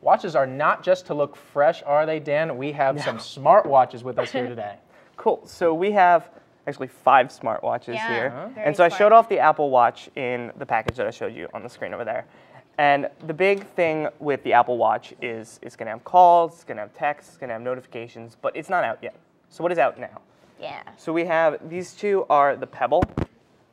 watches are not just to look fresh, are they, Dan? We have some smartwatches with us here today. Cool. So we have actually 5 smartwatches here. And so I smart. showed off the Apple Watch in the package that I showed you on the screen over there. And the big thing with the Apple Watch is it's going to have calls, it's going to have texts, it's going to have notifications, but it's not out yet. So what is out now? Yeah. So we have, these two are the Pebble.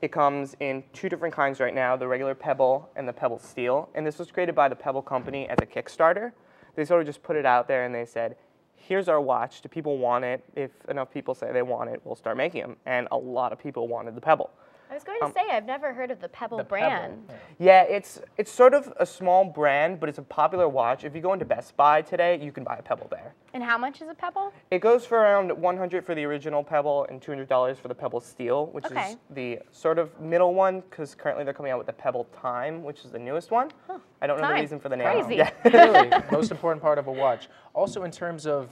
It comes in 2 different kinds right now, the regular Pebble and the Pebble Steel. And this was created by the Pebble company as a Kickstarter. They sort of just put it out there and they said, here's our watch. Do people want it? If enough people say they want it, we'll start making them. And a lot of people wanted the Pebble. I was going to say, I've never heard of the Pebble brand. Yeah, it's sort of a small brand, but it's a popular watch. If you go into Best Buy today, you can buy a Pebble there. And how much is a Pebble? It goes for around $100 for the original Pebble and $200 for the Pebble Steel, which is the sort of middle one, because currently they're coming out with the Pebble Time, which is the newest one. Huh. I don't know the reason for the name. Crazy. Yeah. Really, most important part of a watch. Also in terms of,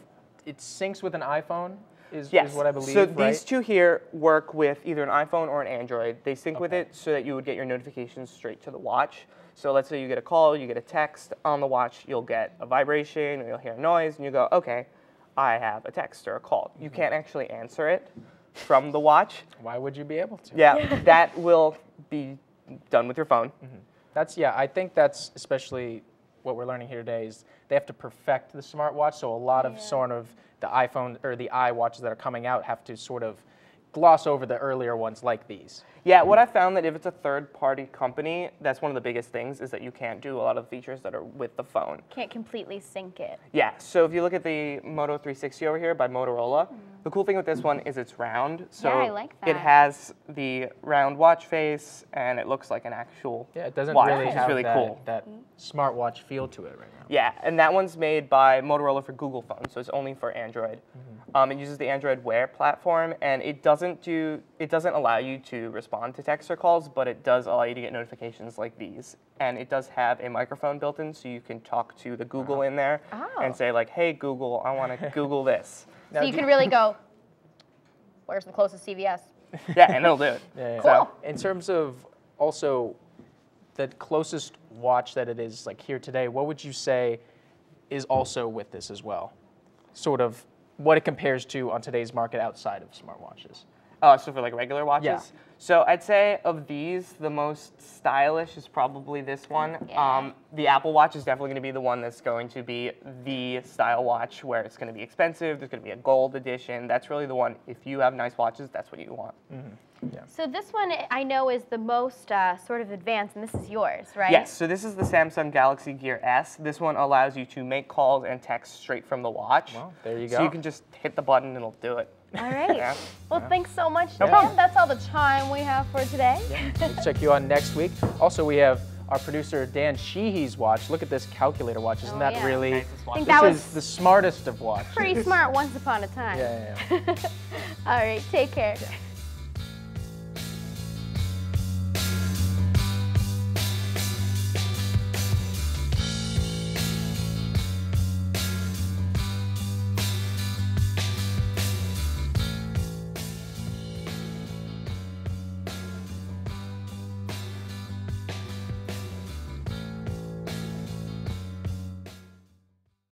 it syncs with an iPhone. Is what I believe, so right? these two here work with either an iPhone or an Android. They sync with it so that you would get your notifications straight to the watch. So let's say you get a call, you get a text on the watch, you'll get a vibration, or you'll hear a noise, and you go, okay, I have a text or a call. You can't actually answer it from the watch. Why would you be able to? Yeah, that will be done with your phone. I think that's especially what we're learning here today is they have to perfect the smartwatch. So a lot of sort of the iPhone or the iWatches that are coming out have to sort of gloss over the earlier ones like these. Yeah, what I found that if it's a third-party company, that's one of the biggest things is that you can't do a lot of features that are with the phone. Can't completely sync it. Yeah, so if you look at the Moto 360 over here by Motorola, the cool thing with this one is it's round. So I like that. it has the round watch face, and it looks like an actual Yeah, it doesn't watch, really which have is really cool. that smartwatch feel to it right now. Yeah, and that one's made by Motorola for Google phones, so it's only for Android. It uses the Android Wear platform, and it doesn't allow you to respond to texts or calls, but it does allow you to get notifications like these. And it does have a microphone built in, so you can talk to the Google in there and say like, hey Google, I want to Google this. So you can really go, where's the closest CVS? Yeah, and it'll do it. Yeah. Cool. So, in terms of also the closest watch that it is like here today, what would you say is also with this as well? Sort of what it compares to on today's market outside of smartwatches. So for like regular watches? Yeah. So I'd say of these, the most stylish is probably this one. Yeah. The Apple Watch is definitely going to be the one that's going to be the style watch where it's going to be expensive. There's going to be a gold edition. That's really the one. If you have nice watches, that's what you want. Yeah. So this one I know is the most sort of advanced, and this is yours, right? Yes, so this is the Samsung Galaxy Gear S. This one allows you to make calls and text straight from the watch. Well, there you go. So you can just hit the button and it'll do it. All right. Yeah. Well, thanks so much, No Dan. problem. That's all the time we have for today. We'll check you on next week. Also, we have our producer Dan Sheehy's watch. Look at this calculator watch. Isn't that yeah. really? Nicest watch. I think This that is was the smartest of watches. pretty smart once upon a time. Yeah. All right, take care. Yeah.